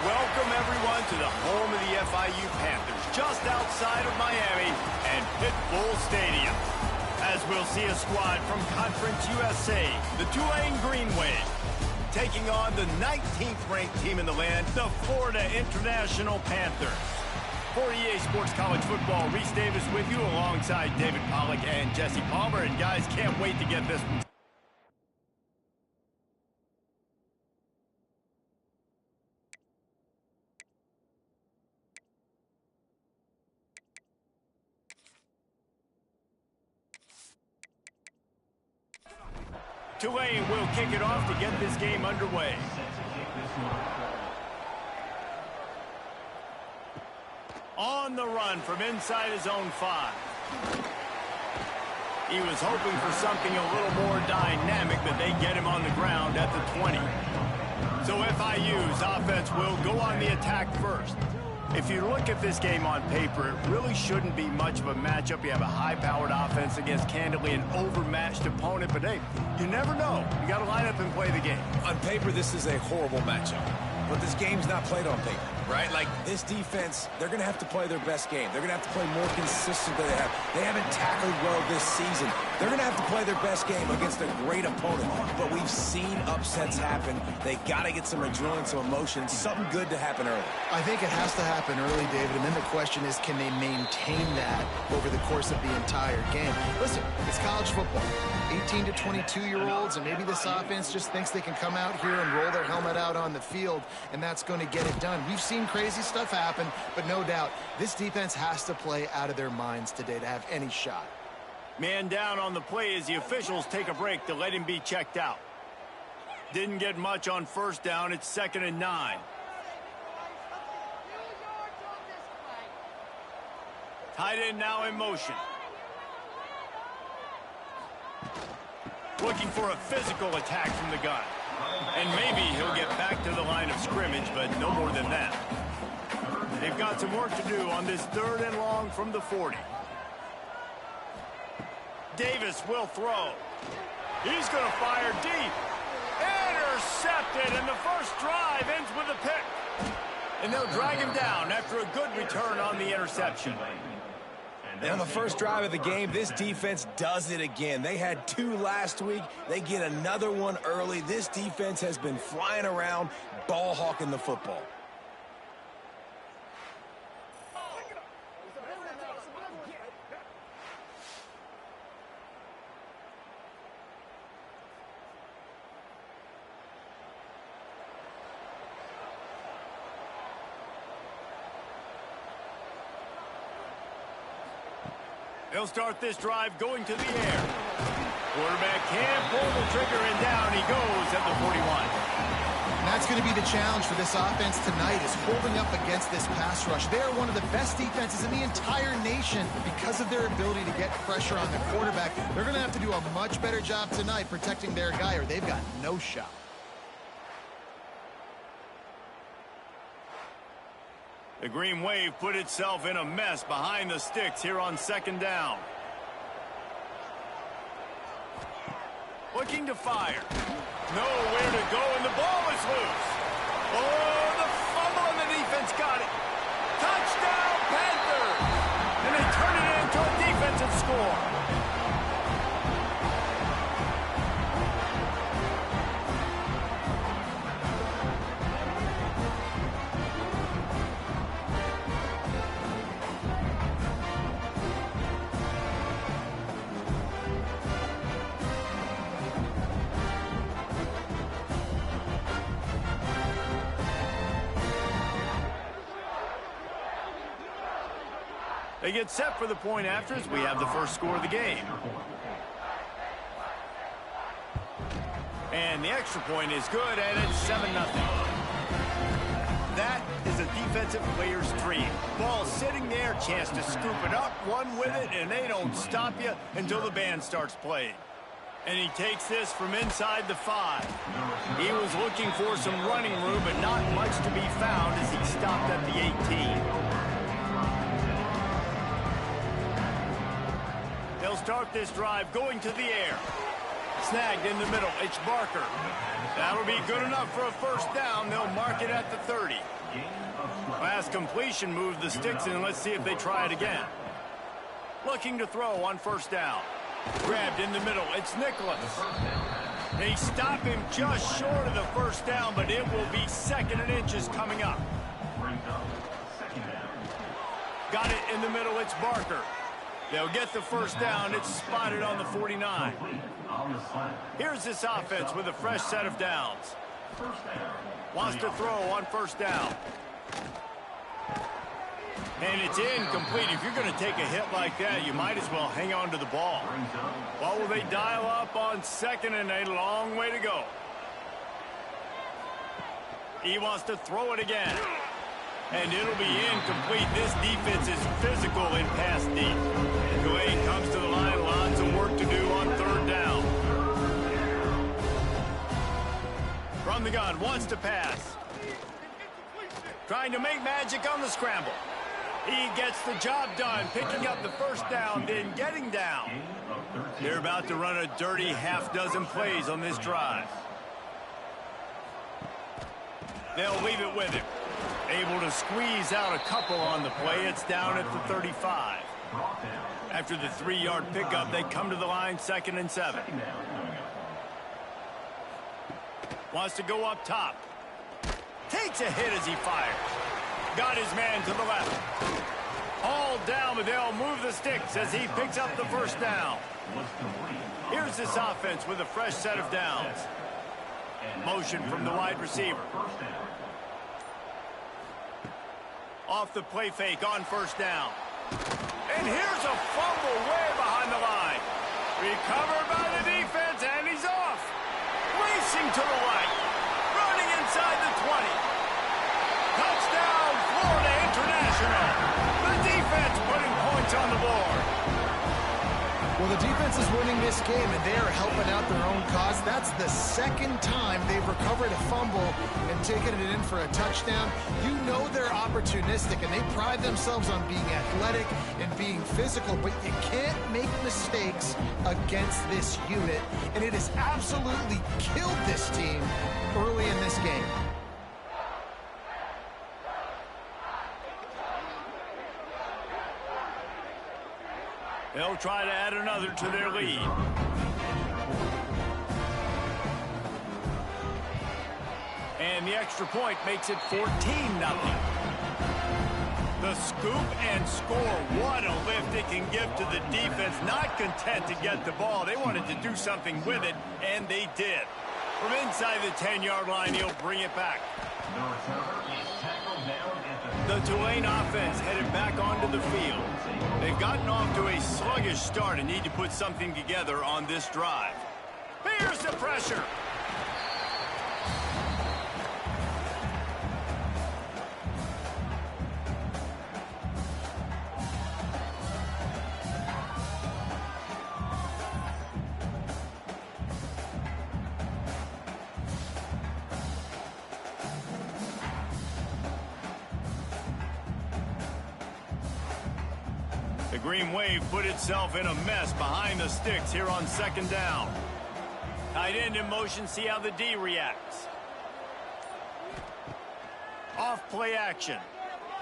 Welcome, everyone, to the home of the FIU Panthers, just outside of Miami and Pitbull Stadium. As we'll see a squad from Conference USA, the Tulane Green Wave, taking on the 19th ranked team in the land, the Florida International Panthers. For EA Sports College Football, Reese Davis with you alongside David Pollack and Jesse Palmer. And guys, can't wait to get this one. Tulane will kick it off to get this game underway. On the run from inside his own 5. He was hoping for something a little more dynamic, but they get him on the ground at the 20. So FIU's offense will go on the attack first. If you look at this game on paper, it really shouldn't be much of a matchup. You have a high-powered offense against, candidly, an overmatched opponent. But, hey, you never know. You got to line up and play the game. On paper, this is a horrible matchup. But this game's not played on paper, right? Like, this defense, they're going to have to play their best game. They're going to have to play more consistent than they have. They haven't tackled well this season. They're going to have to play their best game against a great opponent. But we've seen upsets happen. They got to get some adrenaline, some emotion, something good to happen early. I think it has to happen early, David. And then the question is, can they maintain that over the course of the entire game? Listen, it's college football. 18 to 22-year-olds, and maybe this offense just thinks they can come out here and roll their helmet out on the field, and that's going to get it done. We've seen crazy stuff happen, but no doubt, this defense has to play out of their minds today to have any shot. Man down on the play as the officials take a break to let him be checked out. Didn't get much on first down. It's 2nd and 9. Tight end now in motion. Looking for a physical attack from the gun. And maybe he'll get back to the line of scrimmage, but no more than that. They've got some work to do on this 3rd and long from the 40. Davis will throw. He's going to fire deep. Intercepted, and the first drive ends with a pick. And they'll drag him down after a good return on the interception. And on the first drive of the game, this defense does it again. They had 2 last week. They get another one early. This defense has been flying around, ball hawking the football. They'll start this drive going to the air. Quarterback can't pull the trigger, and down he goes at the 41. And that's going to be the challenge for this offense tonight, is holding up against this pass rush. They are one of the best defenses in the entire nation because of their ability to get pressure on the quarterback. They're going to have to do a much better job tonight protecting their guy, or they've got no shot. The Green Wave put itself in a mess behind the sticks here on 2nd down. Looking to fire. Nowhere to go, and the ball is loose. Oh, the fumble, and the defense got it. Touchdown, Panthers! And they turn it into a defensive score. They get set for the point after as we have the first score of the game. And the extra point is good, and it's 7-0. That is a defensive player's dream. Ball sitting there, chance to scoop it up, run with it, and they don't stop you until the band starts playing. And he takes this from inside the 5. He was looking for some running room, but not much to be found as he stopped at the 18. They'll start this drive going to the air. Snagged in the middle. It's Barker. That'll be good enough for a first down. They'll mark it at the 30. Last completion moved the sticks in. Let's see if they try it again. Looking to throw on first down. Grabbed in the middle. It's Nicholas. They stop him just short of the first down, but it will be 2nd and inches coming up. Got it in the middle. It's Barker. They'll get the first down. It's spotted on the 49. Here's this offense with a fresh set of downs. Wants to throw on first down. And it's incomplete. If you're going to take a hit like that, you might as well hang on to the ball. What will they dial up on 2nd and a long way to go? He wants to throw it again. And it'll be incomplete. This defense is physical in pass deep. Tulane comes to the line. Lots of work to do on 3rd down. From the gun, wants to pass. Trying to make magic on the scramble. He gets the job done, picking up the first down, then getting down. They're about to run a dirty half-dozen plays on this drive. They'll leave it with him. Able to squeeze out a couple on the play. It's down at the 35. After the 3-yard pickup, they come to the line 2nd and 7. Wants to go up top. Takes a hit as he fires. Got his man to the left. All down, but they'll move the sticks as he picks up the first down. Here's this offense with a fresh set of downs. Motion from the wide receiver. Off the play fake on first down. And here's a fumble way behind the line. Recovered by the defense, and he's off. Racing to the right. Running inside the 20. Touchdown, Florida International. The defense putting points on the board. Well, the defense is winning this game, and they are helping out their own cause. That's the 2nd time they've recovered a fumble and taken it in for a touchdown. You know they're opportunistic, and they pride themselves on being athletic and being physical, but you can't make mistakes against this unit, and it has absolutely killed this team early in this game. They'll try to add another to their lead. And the extra point makes it 14-0. The scoop and score. What a lift it can give to the defense. Not content to get the ball. They wanted to do something with it, and they did. From inside the 10-yard line, he'll bring it back. The Tulane offense headed back onto the field. They've gotten off to a sluggish start and need to put something together on this drive. Here's the pressure. The Green Wave put itself in a mess behind the sticks here on 2nd down. Tight end in motion, see how the D reacts. Off play action.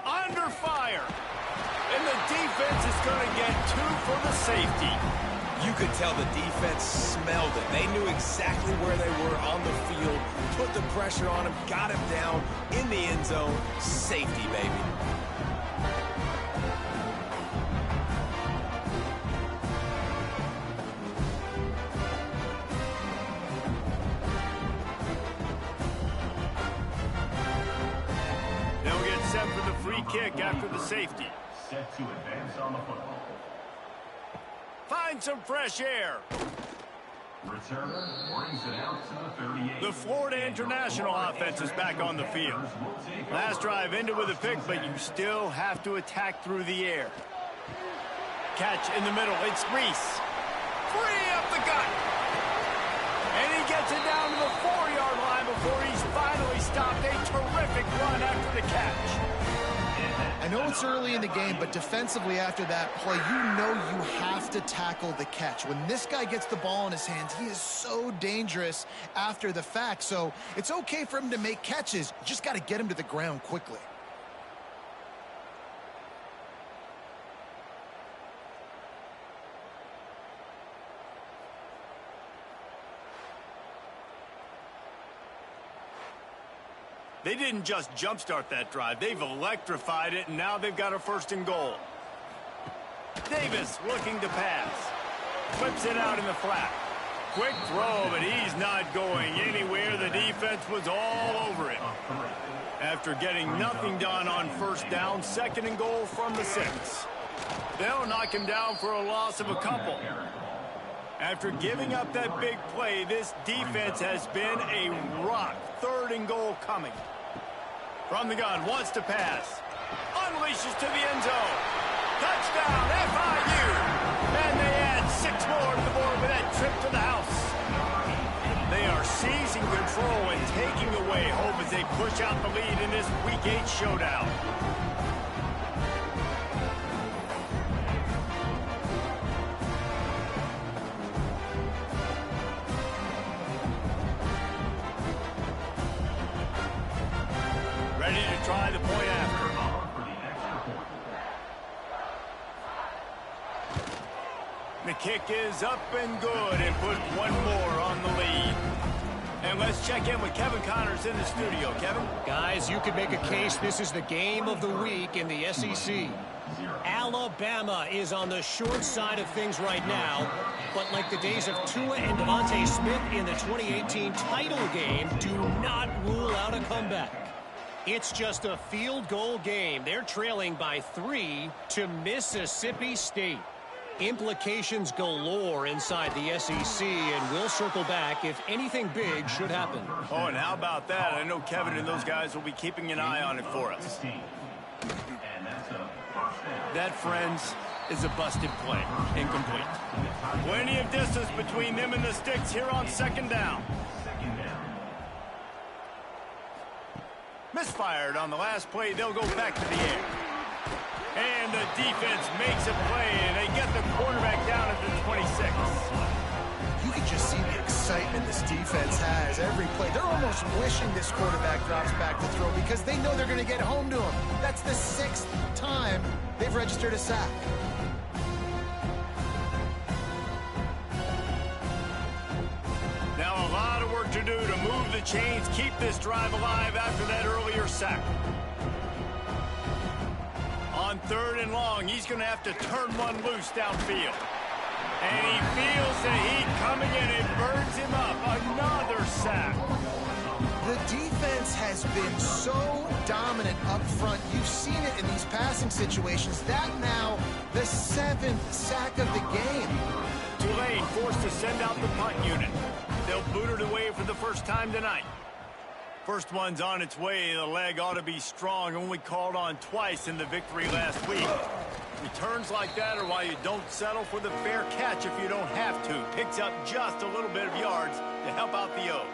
Under fire. And the defense is going to get 2 for the safety. You could tell the defense smelled it. They knew exactly where they were on the field, put the pressure on him, got him down in the end zone. Safety, baby. For the free kick after the safety. Set to advance on the football. Find some fresh air. Returner brings it out to the 38. The Florida International offense is back on the field. Last drive ended with a pick, but you still have to attack through the air. Catch in the middle. It's Reese. Free up the gut. And he gets it down to the 4-yard line before he's finally stopped. A terrific run after the catch. I know it's early in the game, but defensively after that play, you know you have to tackle the catch. When this guy gets the ball in his hands, he is so dangerous after the fact. So it's okay for him to make catches. You just got to get him to the ground quickly. They didn't just jumpstart that drive. They've electrified it, and now they've got a 1st and goal. Davis looking to pass. Flips it out in the flat. Quick throw, but he's not going anywhere. The defense was all over it. After getting nothing done on 1st down, 2nd and goal from the 6. They'll knock him down for a loss of a couple. After giving up that big play, this defense has been a rock. 3rd and goal coming. From the gun, wants to pass. Unleashes to the end zone. Touchdown, FIU! And they add 6 more to the board with that trip to the house. They are seizing control and taking away hope as they push out the lead in this Week 8 showdown. Ready to try the point after. The kick is up and good and put 1 more on the lead. And let's check in with Kevin Connors in the studio. Kevin? Guys, you could make a case this is the game of the week in the SEC. Alabama is on the short side of things right now, but like the days of Tua and Devontae Smith in the 2018 title game, do not rule out a comeback. It's just a field goal game. They're trailing by 3 to Mississippi State. Implications galore inside the SEC, and we'll circle back if anything big should happen. Oh, and how about that? I know Kevin and those guys will be keeping an eye on it for us. That, friends, is a busted play. Incomplete. Plenty of distance between them and the sticks here on 2nd down. Misfired on the last play. They'll go back to the air. And the defense makes a play, and they get the quarterback down at the 26. You can just see the excitement this defense has every play. They're almost wishing this quarterback drops back to throw because they know they're going to get home to him. That's the 6th time they've registered a sack. Now a lot of work to do to move the chains, keep this drive alive after that earlier sack. On 3rd and long, he's going to have to turn one loose downfield. And he feels the heat coming in. It burns him up. Another sack. The defense has been so dominant up front. You've seen it in these passing situations. That now the 7th sack of the game. Tulane forced to send out the punt unit. They'll boot it away for the first time tonight. First one's on its way. The leg ought to be strong. Only called on twice in the victory last week. Returns like that are why you don't settle for the fair catch if you don't have to. Picks up just a little bit of yards to help out the O.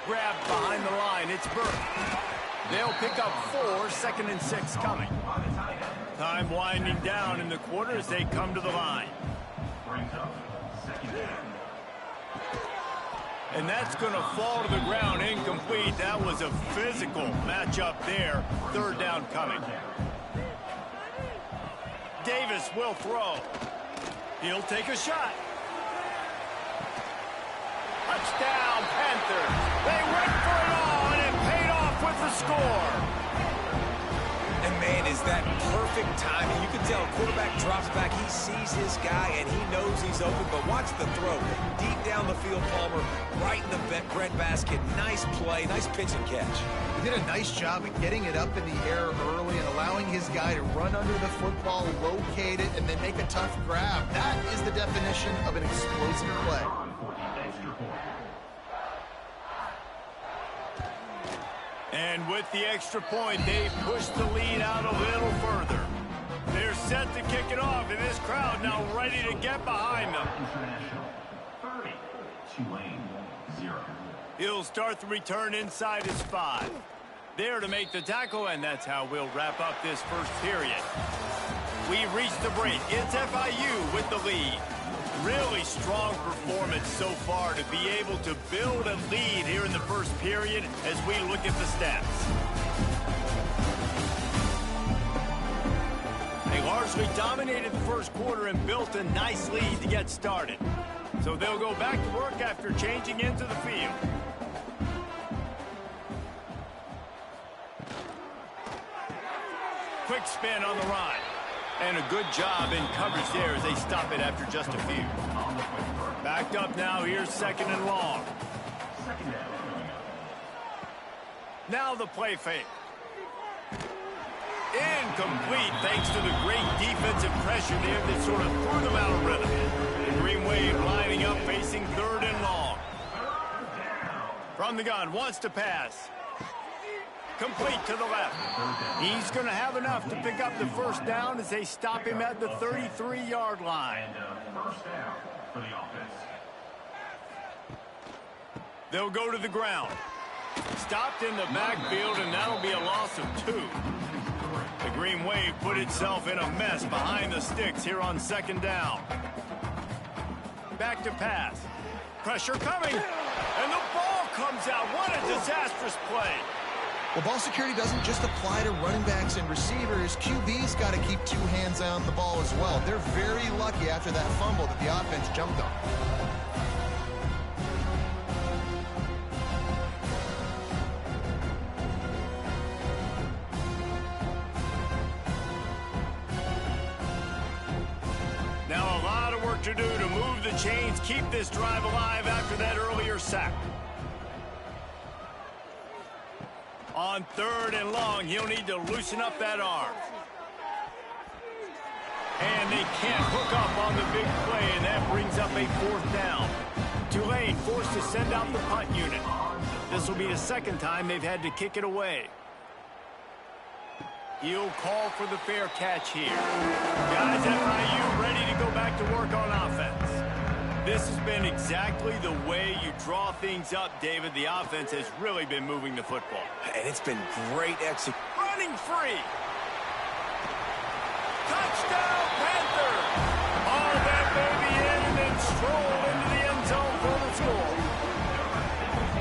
Grabbed behind the line. It's Burke. They'll pick up 4, 2nd and 6 coming. Time winding down in the quarter as they come to the line. And that's going to fall to the ground incomplete. That was a physical matchup there. 3rd down coming. Davis will throw. He'll take a shot. Touchdown, Panthers. They went for it all, and it paid off with the score. And, man, is that perfect timing. You can tell quarterback drops back. He sees his guy, and he knows he's open. But watch the throw. Deep down the field, Palmer, right in the breadbasket. Nice play, nice pitch and catch. He did a nice job of getting it up in the air early and allowing his guy to run under the football, locate it, and then make a tough grab. That is the definition of an explosive play. And with the extra point, they push the lead out a little further. They're set to kick it off, and this crowd now ready to get behind them. He'll start the return inside his 5. there to make the tackle, and that's how we'll wrap up this first period. We reached the break. It's FIU with the lead. Really strong performance so far to be able to build a lead here in the first period as we look at the stats. They largely dominated the first quarter and built a nice lead to get started. So they'll go back to work after changing into the field. Quick spin on the run. And a good job in coverage there as they stop it after just a few. Backed up now, here's 2nd and long. Now the play fake. Incomplete thanks to the great defensive pressure there that sort of threw them out of rhythm. The Green Wave lining up facing 3rd and long. From the gun, wants to pass. Complete to the left. He's going to have enough to pick up the first down as they stop him at the 33-yard line. First down for the offense. They'll go to the ground. Stopped in the backfield, and that'll be a loss of 2. The Green Wave put itself in a mess behind the sticks here on 2nd down. Back to pass. Pressure coming, and the ball comes out. What a disastrous play. Well, ball security doesn't just apply to running backs and receivers. QB's got to keep 2 hands on the ball as well. They're very lucky after that fumble that the offense jumped on. Now a lot of work to do to move the chains, keep this drive alive after that earlier sack. On 3rd and long, he'll need to loosen up that arm. And they can't hook up on the big play, and that brings up a 4th down. Tulane forced to send out the punt unit. This will be the 2nd time they've had to kick it away. He'll call for the fair catch here. Guys, FIU ready to go back to work on offense. This has been exactly the way you draw things up, David. The offense has really been moving the football. And it's been great execution. Running free. Touchdown, Panthers! All that baby in and then stroll into the end zone for the score.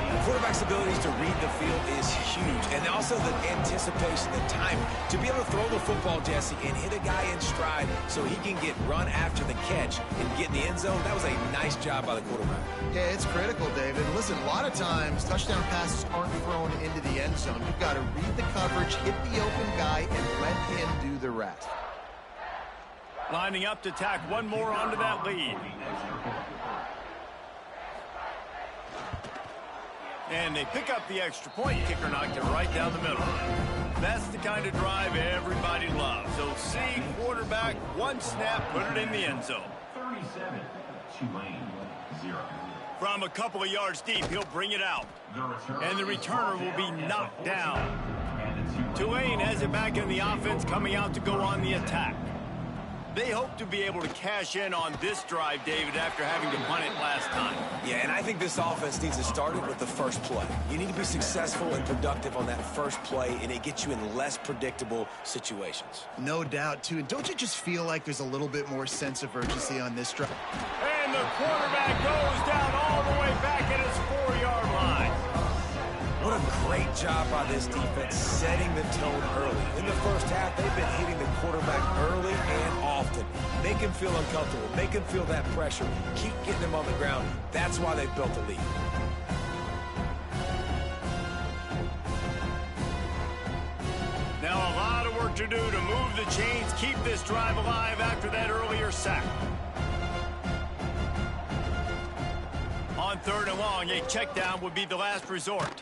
The quarterback's abilities to read the field is huge. And also the anticipation, the time to be able to throw the football, Jesse, and hit a guy in stride so he can get run after the catch and get in the end zone. That was a nice job by the quarterback. Yeah, it's critical, David. Listen, a lot of times touchdown passes aren't thrown into the end zone. You've got to read the coverage, hit the open guy, and let him do the rest. Lining up to tack one more onto that lead. And they pick up the extra point. Kicker knocked it right down the middle. That's the kind of drive everybody loves. So see quarterback, 1 snap, put it in the end zone. 37, Tulane, 0. From a couple of yards deep, he'll bring it out. And the returner will be knocked down. Tulane has it back in the offense, coming out to go on the attack. They hope to be able to cash in on this drive, David, after having to punt it last time. Yeah, and I think this offense needs to start it with the first play. You need to be successful and productive on that first play, and it gets you in less predictable situations. No doubt, too. And don't you just feel like there's a little bit more sense of urgency on this drive? And the quarterback goes down all the way back at his 4-yard line. What a great job by this defense setting the tone early. In the first half, they've been hitting the quarterback early and often. Make him feel uncomfortable. Make him feel that pressure. Keep getting him on the ground. That's why they've built a lead. Now a lot of work to do to move the chains, keep this drive alive after that earlier sack. On 3rd and long, a check down would be the last resort.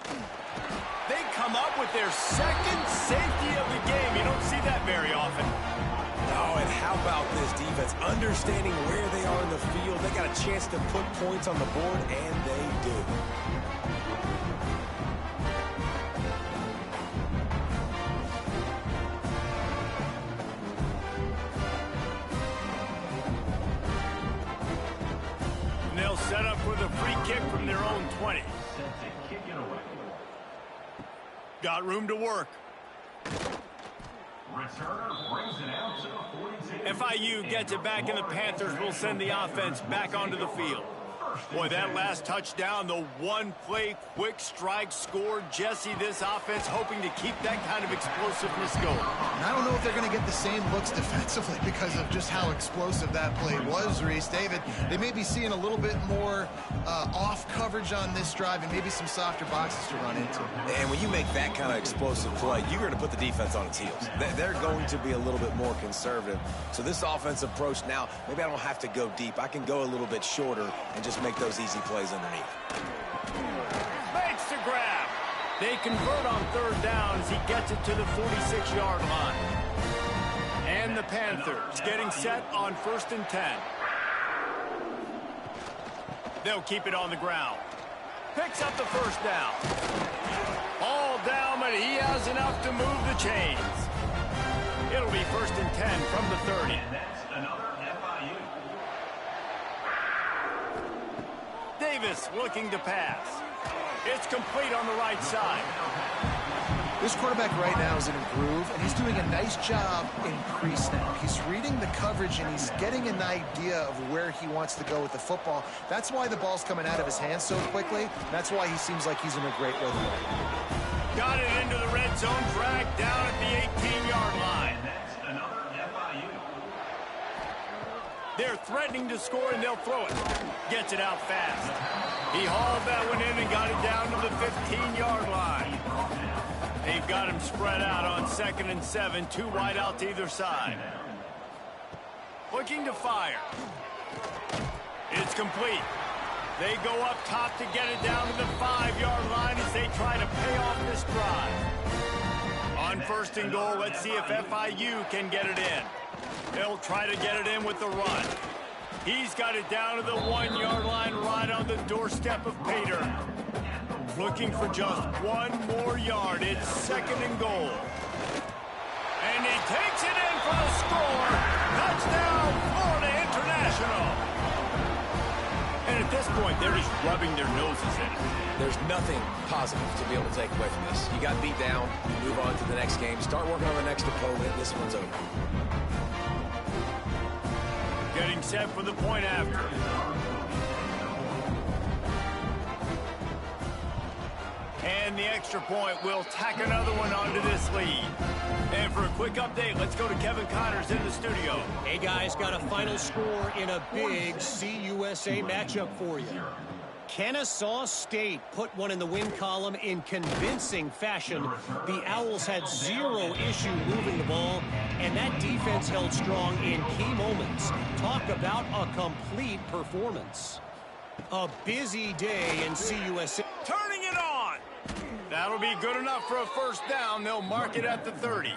They come up with their 2nd safety of the game. You don't see that very often. Oh, and how about this defense? Understanding where they are in the field. They got a chance to put points on the board, and they do. And they'll set up with a free kick from their own 20. got room to work. Returner brings it out to the 42. FIU gets it back, and the Panthers will send the offense back onto the field. Boy, that last touchdown, the one-play quick strike score. Jesse, this offense hoping to keep that kind of explosiveness going. And I don't know if they're going to get the same looks defensively because of just how explosive that play was, Reese. David, they may be seeing a little bit more off coverage on this drive and maybe some softer boxes to run into. And when you make that kind of explosive play, you're going to put the defense on its heels. They're going to be a little bit more conservative. So this offense approach now, maybe I don't have to go deep. I can go a little bit shorter and just make those easy plays underneath. Makes the grab. They convert on third down as he gets it to the 46-yard line. And the Panthers getting set on 1st and 10. They'll keep it on the ground. Picks up the first down. All down, but he has enough to move the chains. It'll be 1st and 10 from the 30. And that's another FIU. Davis looking to pass. It's complete on the right side. This quarterback right now is in a groove, and he's doing a nice job in pre-snap. He's reading the coverage, and he's getting an idea of where he wants to go with the football. That's why the ball's coming out of his hands so quickly. That's why he seems like he's in a great rhythm. Got it into the red zone, dragged down at the 18-yard line. And that's another FIU. They're threatening to score, and they'll throw it. Gets it out fast. He hauled that one in and got it down to the 15-yard line. They've got him spread out on 2nd and 7, 2 wide out to either side. Looking to fire. It's complete. They go up top to get it down to the 5-yard line as they try to pay off this drive. On 1st and goal, let's see if FIU can get it in. They'll try to get it in with the run. He's got it down to the 1-yard line right on the doorstep of Pater. Looking for just one more yard. It's 2nd and goal. And he takes it in for the score. Touchdown, Florida International. And at this point, they're just rubbing their noses in it. There's nothing positive to be able to take away from this. You got beat down, you move on to the next game, start working on the next opponent. This one's over. Getting set for the point after. And the extra point will tack another one onto this lead. And for a quick update, let's go to Kevin Connors in the studio. Hey, guys, got a final score in a big CUSA matchup for you. Kennesaw State put one in the win column in convincing fashion. The Owls had zero issue moving the ball, and that defense held strong in key moments. Talk about a complete performance. A busy day in CUSA. Turning it on. That'll be good enough for a first down. They'll mark it at the 30.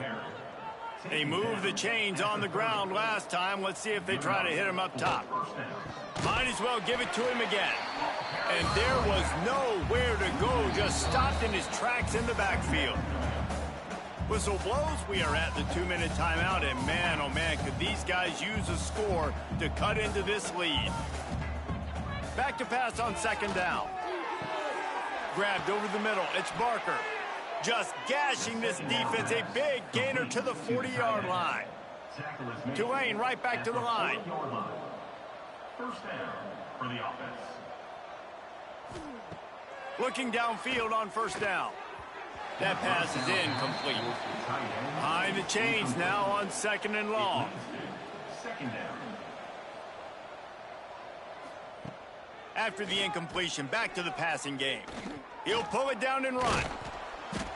They moved the chains on the ground last time. Let's see if they try to hit him up top. Might as well give it to him again. And there was nowhere to go. Just stopped in his tracks in the backfield. Whistle blows. We are at the 2-minute timeout. And man, oh man, could these guys use a score to cut into this lead. Back to pass on 2nd down. Grabbed over the middle. It's Barker. Just gashing this defense. A big gainer to the 40-yard line. Tulane right back to the line. First down for the offense. Looking downfield on 1st down. That pass is incomplete. Behind the chains now on 2nd and long. 2nd down. After the incompletion, back to the passing game. He'll pull it down and run.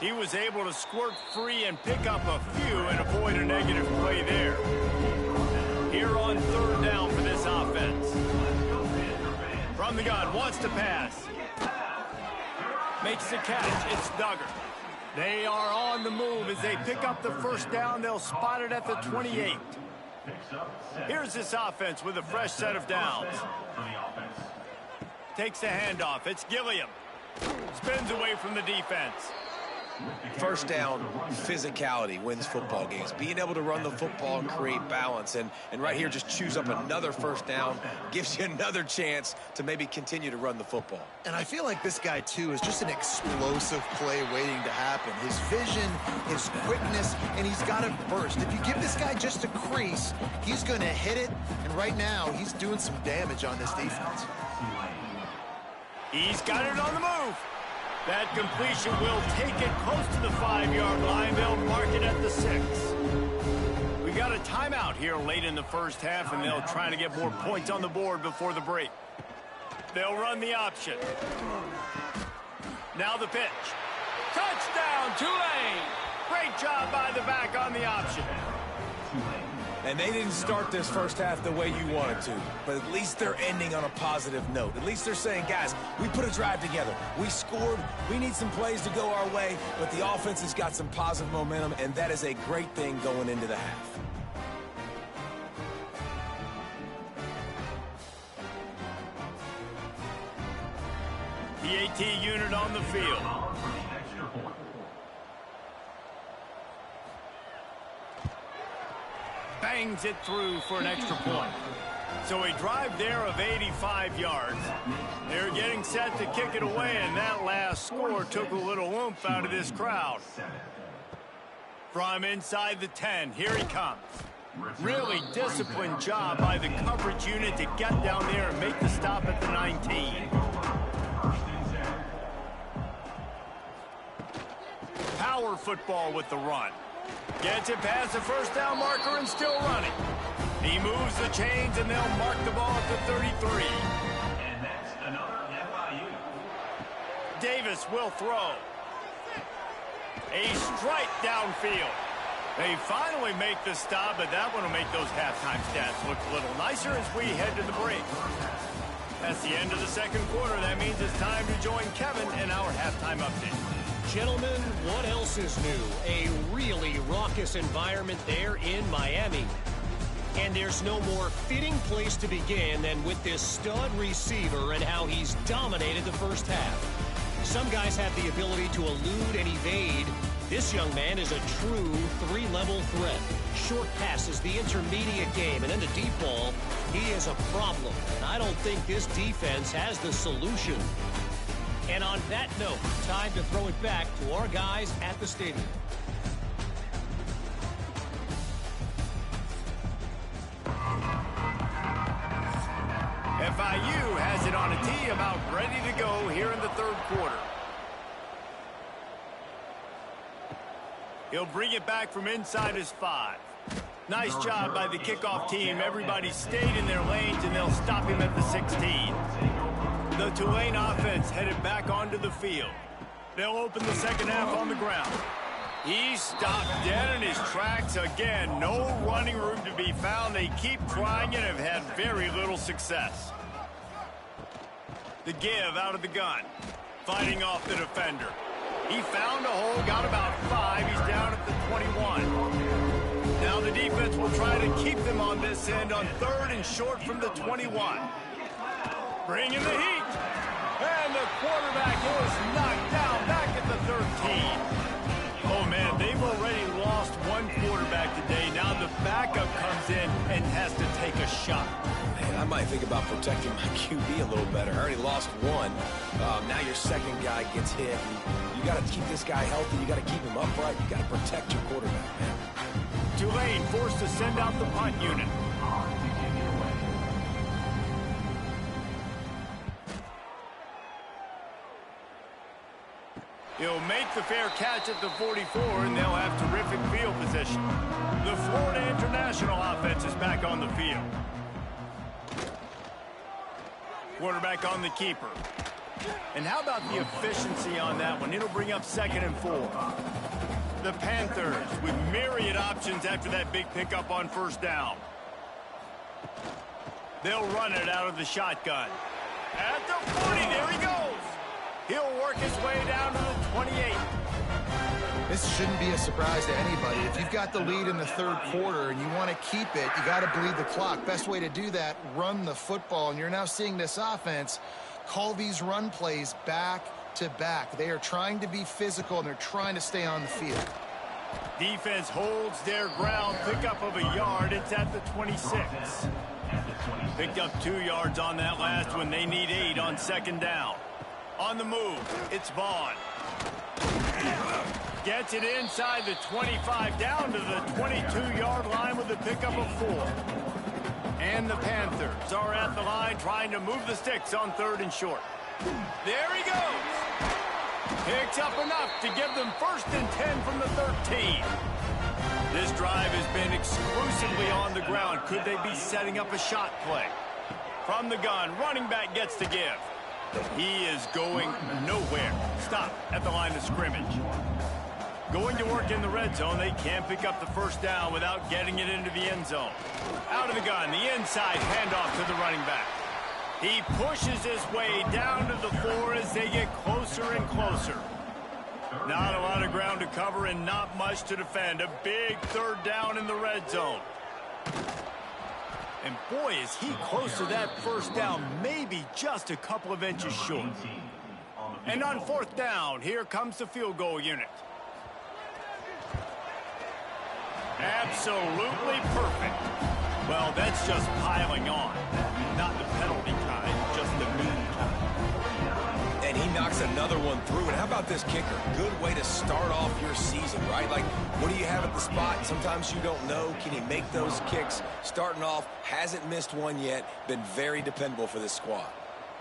He was able to squirt free and pick up a few and avoid a negative play there. Here on 3rd down for this offense. From the gun, wants to pass. Makes the catch. It's Duggar. They are on the move as they pick up the 1st down. They'll spot it at the 28. Here's this offense with a fresh set of downs. Takes the handoff. It's Gilliam. Spins away from the defense. First down, physicality wins football games. Being able to run the football and create balance. And right here, just choose up another first down, gives you another chance to maybe continue to run the football. And I feel like this guy, too, is just an explosive play waiting to happen. His vision, his quickness, and he's got a burst. If you give this guy just a crease, he's going to hit it. And right now, he's doing some damage on this defense. He's got it on the move. That completion will take it close to the 5-yard line. They'll mark it at the 6. We got a timeout here late in the first half, and they'll try to get more points on the board before the break. They'll run the option. Now the pitch. Touchdown, Tulane! Great job by the back on the option. And they didn't start this first half the way you wanted to, but at least they're ending on a positive note. At least they're saying, guys, we put a drive together. We scored. We need some plays to go our way, but the offense has got some positive momentum, and that is a great thing going into the half. The AT unit on the field. Bangs it through for an extra point. So a drive there of 85 yards. They're getting set to kick it away, and that last score took a little oomph out of this crowd. From inside the 10, here he comes. Really disciplined job by the coverage unit to get down there and make the stop at the 19. Power football with the run. Gets it past the first down marker and still running. He moves the chains, and they'll mark the ball at the 33. And that's another FIU. Davis will throw. A strike downfield. They finally make the stop, but that one will make those halftime stats look a little nicer as we head to the break. That's the end of the second quarter. That means it's time to join Kevin in our halftime update. Gentlemen, what else is new? A really raucous environment there in Miami. And there's no more fitting place to begin than with this stud receiver and how he's dominated the first half. Some guys have the ability to elude and evade. This young man is a true three-level threat. Short passes, the intermediate game, and then the deep ball. He is a problem, and I don't think this defense has the solution. And on that note, time to throw it back to our guys at the stadium. FIU has it on a tee, about ready to go here in the third quarter. He'll bring it back from inside his 5. Nice job by the kickoff team. Everybody stayed in their lanes, and they'll stop him at the 16. The Tulane offense headed back onto the field. They'll open the second half on the ground. He stopped dead in his tracks again. No running room to be found. They keep trying and have had very little success. The give out of the gun. Fighting off the defender. He found a hole, got about 5. He's down at the 21. Now the defense will try to keep them on this end on third and short from the 21. Bringing the heat. And the quarterback is knocked down back at the 13. Oh, man, they've already lost one quarterback today. Now the backup comes in and has to take a shot. Man, I might think about protecting my QB a little better. I already lost one. Now your second guy gets hit. You got to keep this guy healthy. You got to keep him upright. You got to protect your quarterback, man. Tulane forced to send out the punt unit. He'll make the fair catch at the 44, and they'll have terrific field position. The Florida International offense is back on the field. Quarterback on the keeper. And how about the efficiency on that one? It'll bring up 2nd and 4. The Panthers with myriad options after that big pickup on first down. They'll run it out of the shotgun. At the 40, there he goes. He'll work his way down to the 28. This shouldn't be a surprise to anybody. If you've got the lead in the third quarter and you want to keep it, you got to bleed the clock. Best way to do that, run the football. And you're now seeing this offense call these run plays back to back. They are trying to be physical, and they're trying to stay on the field. Defense holds their ground. Pickup of a yard. It's at the 26. Picked up 2 yards on that last one. They need 8 on second down. On the move, it's Vaughn. Gets it inside the 25, down to the 22-yard line with a pickup of 4. And the Panthers are at the line trying to move the sticks on 3rd and short. There he goes. Picks up enough to give them 1st and 10 from the 13. This drive has been exclusively on the ground. Could they be setting up a shot play? From the gun, running back gets the give. He is going nowhere. Stop at the line of scrimmage. Going to work in the red zone. They can't pick up the 1st down without getting it into the end zone. Out of the gun, the inside handoff to the running back. He pushes his way down to the 4 as they get closer and closer. Not a lot of ground to cover and not much to defend. A big 3rd down in the red zone. And boy, is he close to that 1st down, maybe just a couple of inches short. And on 4th down, here comes the field goal unit. Absolutely perfect. Well, that's just piling on. Not the penalty kind, just the mean kind. And he knocks another one through. And how about this kicker? Good way to start off your season, right? Like, what do you have at the spot? Sometimes you don't know. Can he make those kicks? Starting off, hasn't missed one yet. Been very dependable for this squad.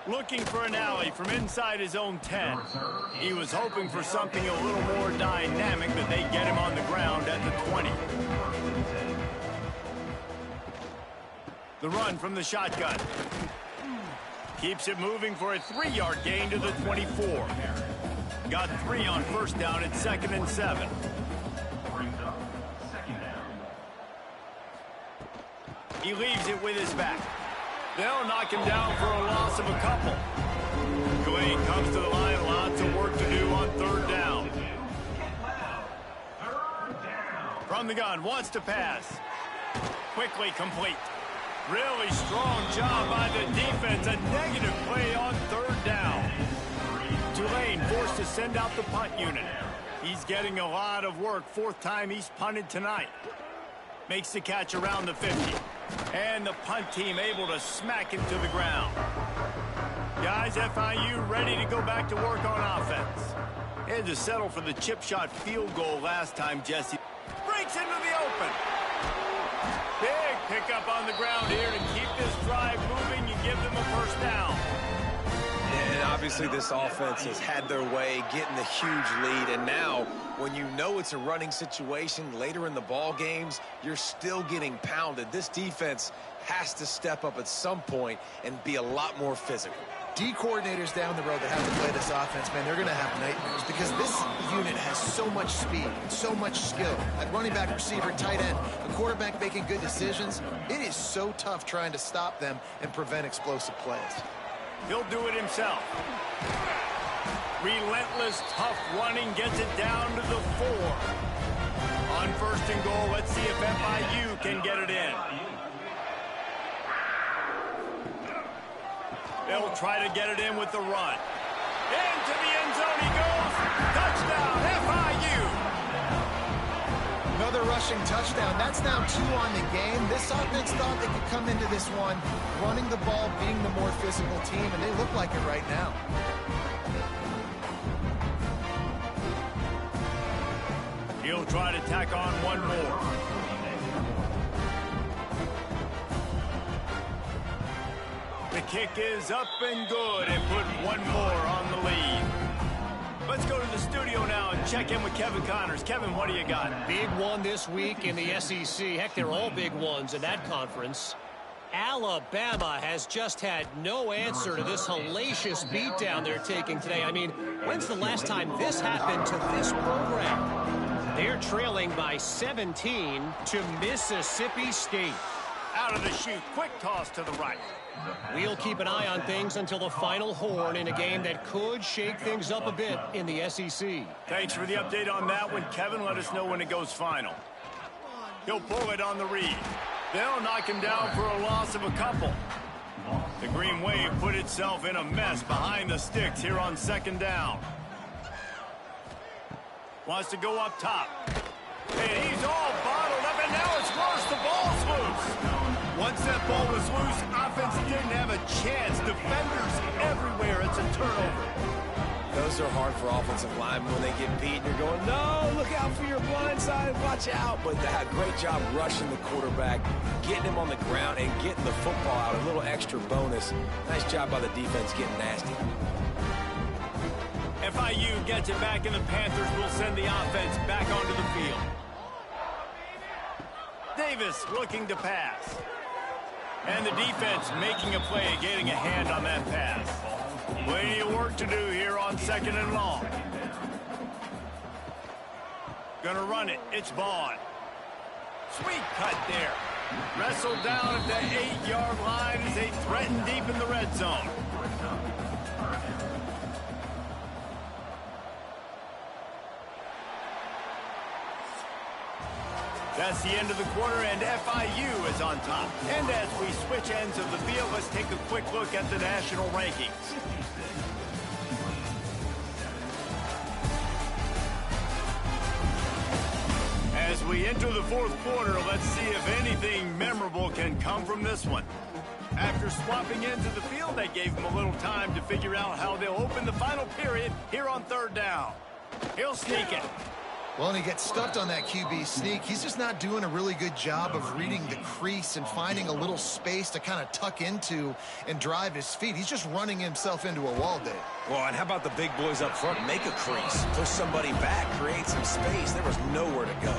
Looking for an alley from inside his own 10. He was hoping for something a little more dynamic, but they get him on the ground at the 20. The run from the shotgun. Keeps it moving for a 3-yard gain to the 24. Got 3 on 1st down at 2nd and 7. He leaves it with his back. They'll knock him down for a loss of a couple. Tulane comes to the line. Lots of work to do on 3rd down. From the gun, wants to pass. Quickly complete. Really strong job by the defense. A negative play on 3rd down. Tulane forced to send out the punt unit. He's getting a lot of work. 4th time he's punted tonight. Makes the catch around the 50. And the punt team able to smack him to the ground. Guys, FIU ready to go back to work on offense. Had to settle for the chip shot field goal last time, Jesse. Breaks into the open. Big pickup on the ground here to keep this drive moving and give them a 1st down. And obviously this offense has had their way, getting the huge lead. And now, when you know it's a running situation later in the ball games, you're still getting pounded. This defense has to step up at some point and be a lot more physical. D coordinators down the road that have to play this offense, man, they're going to have nightmares because this unit has so much speed, so much skill. At running back, receiver, tight end, a quarterback making good decisions. It is so tough trying to stop them and prevent explosive plays. He'll do it himself. Relentless, tough running gets it down to the 4. On 1st and goal, let's see if FIU can get it in. They'll try to get it in with the run. Into the end zone he goes. Touchdown, FIU. Another rushing touchdown. That's now 2 on the game. This offense thought they could come into this one running the ball, being the more physical team, and they look like it right now. He'll try to tack on one more. The kick is up and good and put one more on the lead. Let's go to the studio now and check in with Kevin Connors. Kevin, what do you got? Big one this week in the SEC. Heck, they're all big ones in that conference. Alabama has just had no answer to this hellacious beatdown they're taking today. I mean, when's the last time this happened to this program? They're trailing by 17 to Mississippi State. Out of the chute, quick toss to the right. We'll keep an eye on things until the final horn in a game that could shake things up a bit in the SEC. Thanks for the update on that one, Kevin. Let us know when it goes final. He'll pull it on the read. They'll knock him down for a loss of a couple. The Green Wave put itself in a mess behind the sticks here on second down. Wants to go up top. And he's all bottled up, and now it's worse. The ball's loose. Once that ball was loose, offense didn't have a chance. Defenders everywhere. It's a turnover. Those are hard for offensive linemen when they get beat. You're going, no, look out for your blind side. Watch out. But they had a great job rushing the quarterback, getting him on the ground, and getting the football out. A little extra bonus. Nice job by the defense getting nasty. FIU gets it back, and the Panthers will send the offense back onto the field. Davis looking to pass. And the defense making a play, getting a hand on that pass. Plenty of work to do here on second and long. Gonna run it. It's Vaughn. Sweet cut there. Wrestled down at the 8-yard line as they threaten deep in the red zone. That's the end of the quarter, and FIU is on top. And as we switch ends of the field, let's take a quick look at the national rankings. As we enter the fourth quarter, let's see if anything memorable can come from this one. After swapping into the field, they gave him a little time to figure out how they'll open the final period here on third down. He'll sneak it. Well, and he gets stuffed on that QB sneak. He's just not doing a really good job of reading the crease and finding a little space to kind of tuck into and drive his feet. He's just running himself into a wall, Dave. Well, and how about the big boys up front? Make a crease, push somebody back, create some space. There was nowhere to go.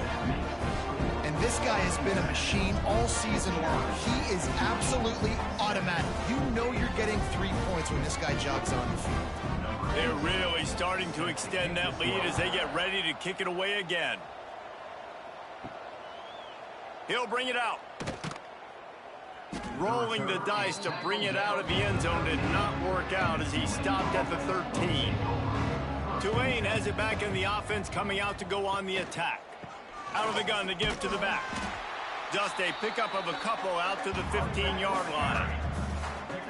And this guy has been a machine all season long. He is absolutely automatic. You know you're getting 3 points when this guy jogs on the field. They're really starting to extend that lead as they get ready to kick it away again. He'll bring it out. Rolling the dice to bring it out of the end zone did not work out as he stopped at the 13. Tulane has it back in the offense, coming out to go on the attack. Out of the gun to give to the back. Just a pickup of a couple out to the 15-yard line.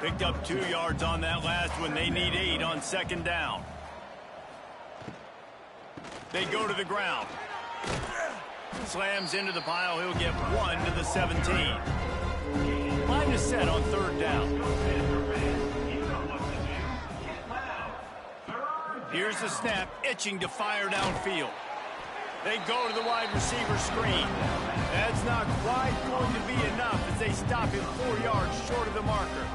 Picked up 2 yards on that last one. They need 8 on second down. They go to the ground. Slams into the pile. He'll get 1 to the 17. Line is set on third down. Here's the snap, itching to fire downfield. They go to the wide receiver screen. That's not quite going to be enough as they stop him 4 yards short of the marker.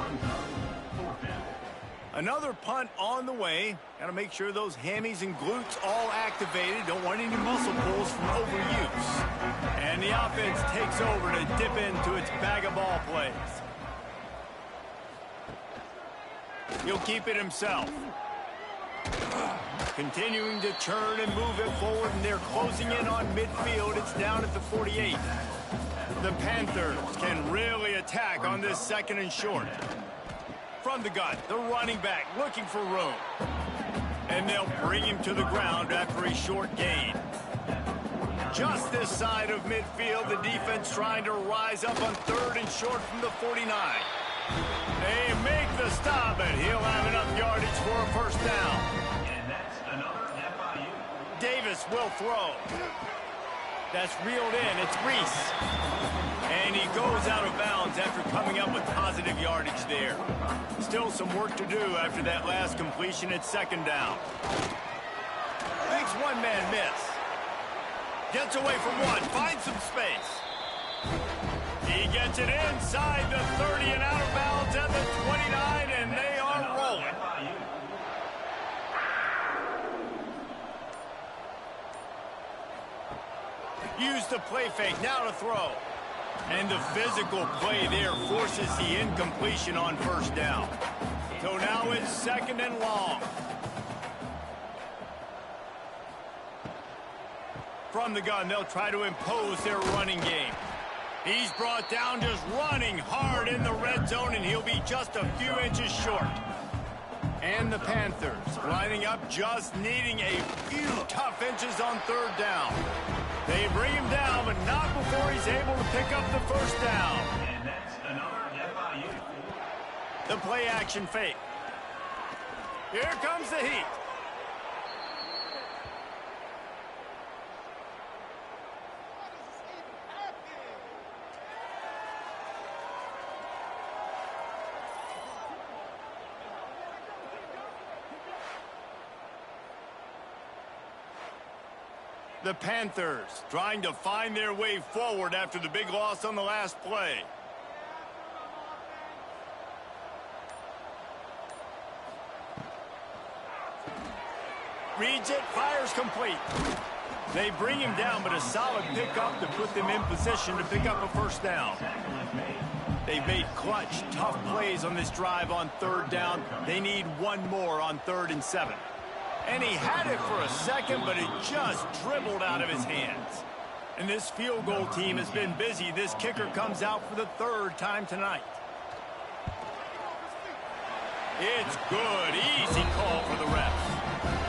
Another punt on the way. Got to make sure those hammies and glutes all activated. Don't want any muscle pulls from overuse. And the offense takes over to dip into its bag of ball plays. He'll keep it himself. Continuing to churn and move it forward, and they're closing in on midfield. It's down at the 48. The Panthers can really attack on this second and short. From the gun, the running back looking for room. And they'll bring him to the ground after a short gain. Just this side of midfield, the defense trying to rise up on third and short from the 49. They make the stop, and he'll have enough yardage for a first down. And that's another FIU. Davis will throw. That's reeled in. It's Reese. And he goes out of bounds after coming up with positive yardage there. Still some work to do after that last completion at second down. Makes one-man miss. Gets away from one. Finds some space. He gets it inside the 30 and out of bounds at the 29, and they are rolling. Use the play fake, now to throw. And the physical play there forces the incompletion on first down. So now it's second and long. From the gun, they'll try to impose their running game. He's brought down just running hard in the red zone, and he'll be just a few inches short. And the Panthers lining up, just needing a few tough inches on third down. They bring him down, but not before he's able to pick up the first down. And that's another FIU. The play action fake. Here comes the heat. The Panthers trying to find their way forward after the big loss on the last play. Reads it, fires complete. They bring him down, but a solid pickup to put them in position to pick up a first down. They've made clutch, tough plays on this drive on third down. They need one more on 3rd and 7. And he had it for a second, but it just dribbled out of his hands. And this field goal team has been busy. This kicker comes out for the 3rd time tonight. It's good. Easy call for the refs.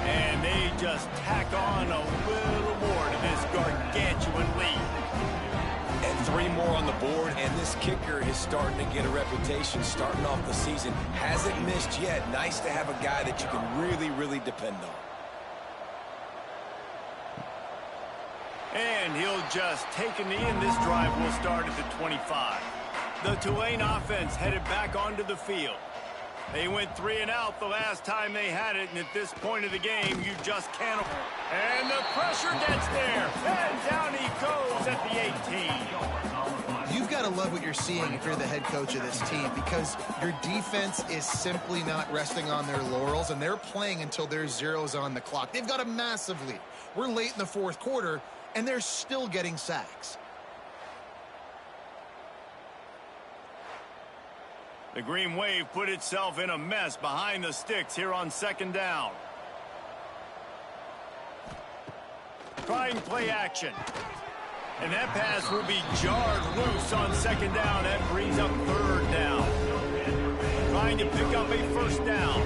And they just tack on a little more to this gargantuan lead. And 3 more on the board, and this kicker is starting to get a reputation starting off the season. Hasn't missed yet. Nice to have a guy that you can really, really depend on. And he'll just take a knee, and this drive will start at the 25. The Tulane offense headed back onto the field. They went 3 and out the last time they had it, and at this point of the game, you just can't. And the pressure gets there, and down he goes at the 18. You've got to love what you're seeing if you're the head coach of this team, because your defense is simply not resting on their laurels, and they're playing until there's zeros on the clock. They've got a massive lead. We're late in the 4th quarter, and they're still getting sacks. The Green Wave put itself in a mess behind the sticks here on 2nd down. Trying play action. And that pass will be jarred loose on 2nd down. That brings up 3rd down. Trying to pick up a 1st down.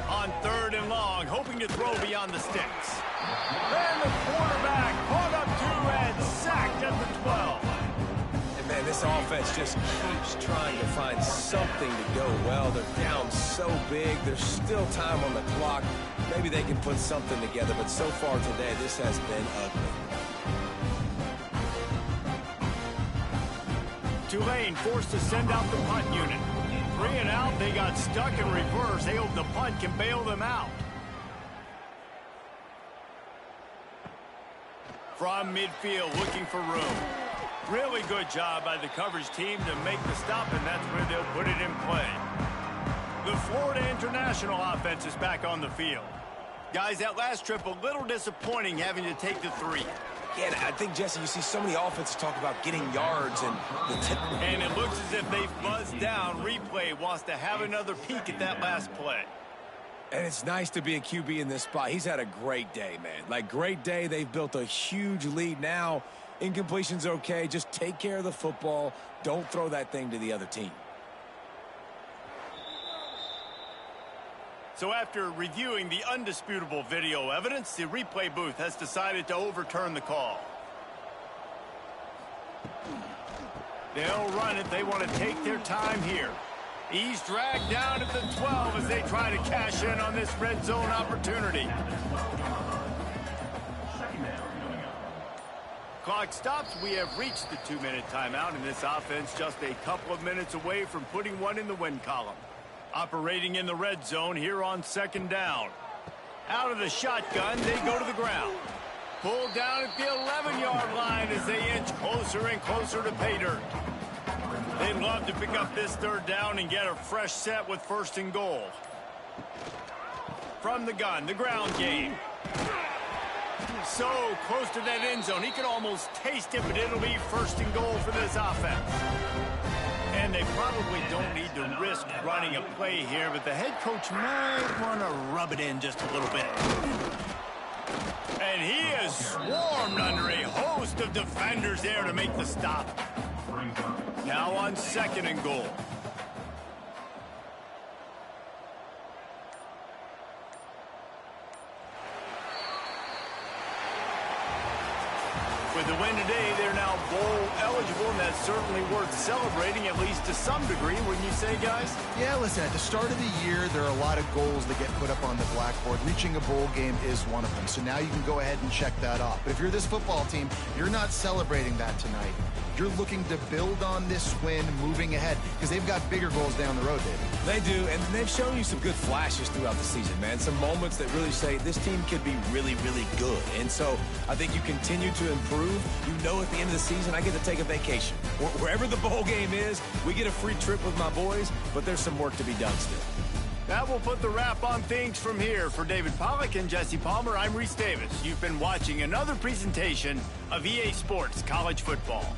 On 3rd and long, hoping to throw beyond the sticks. And the quarterback caught up 2 and sacked at the 12. Man, this offense just keeps trying to find something to go well. They're down so big. There's still time on the clock. Maybe they can put something together, but so far today, this has been ugly. Tulane forced to send out the punt unit. 3 and out, they got stuck in reverse. They hope the punt can bail them out. From midfield, looking for room. Really good job by the coverage team to make the stop, and that's where they'll put it in play. The Florida International offense is back on the field. Guys, that last trip, a little disappointing having to take the 3. Yeah, I think, Jesse, you see so many offenses talk about getting yards and the and it looks as if they buzzed down. Replay wants to have another peek at that last play. And it's nice to be a QB in this spot. He's had a great day, man. Like, great day. They've built a huge lead now. Incompletion's okay. Just take care of the football. Don't throw that thing to the other team. So after reviewing the undisputable video evidence, the replay booth has decided to overturn the call. They'll run it. They want to take their time here. He's dragged down at the 12 as they try to cash in on this red zone opportunity. Clock stops. We have reached the 2-minute timeout, and this offense just a couple of minutes away from putting one in the win column. Operating in the red zone here on 2nd down. Out of the shotgun, they go to the ground. Pulled down at the 11-yard line as they inch closer and closer to pay dirt. They'd love to pick up this 3rd down and get a fresh set with 1st and goal. From the gun, the ground game. So close to that end zone. He could almost taste it, but it'll be 1st and goal for this offense. And they probably don't need to risk running a play here, but the head coach might want to rub it in just a little bit. And he is swarmed under a host of defenders there to make the stop. Now on 2nd and goal. With the win today, they're now bowl eligible, and that's certainly worth celebrating, at least to some degree, wouldn't you say, guys? Yeah, listen, at the start of the year, there are a lot of goals that get put up on the blackboard. Reaching a bowl game is one of them, so now you can go ahead and check that off. But if you're this football team, you're not celebrating that tonight. You're looking to build on this win moving ahead because they've got bigger goals down the road, David. They do, and they've shown you some good flashes throughout the season, man. Some moments that really say this team could be really, really good. And so I think you continue to improve. You know at the end of the season, I get to take a vacation. Wherever the bowl game is, we get a free trip with my boys, but there's some work to be done still. That will put the wrap on things from here. For David Pollack and Jesse Palmer, I'm Reese Davis. You've been watching another presentation of EA Sports College Football.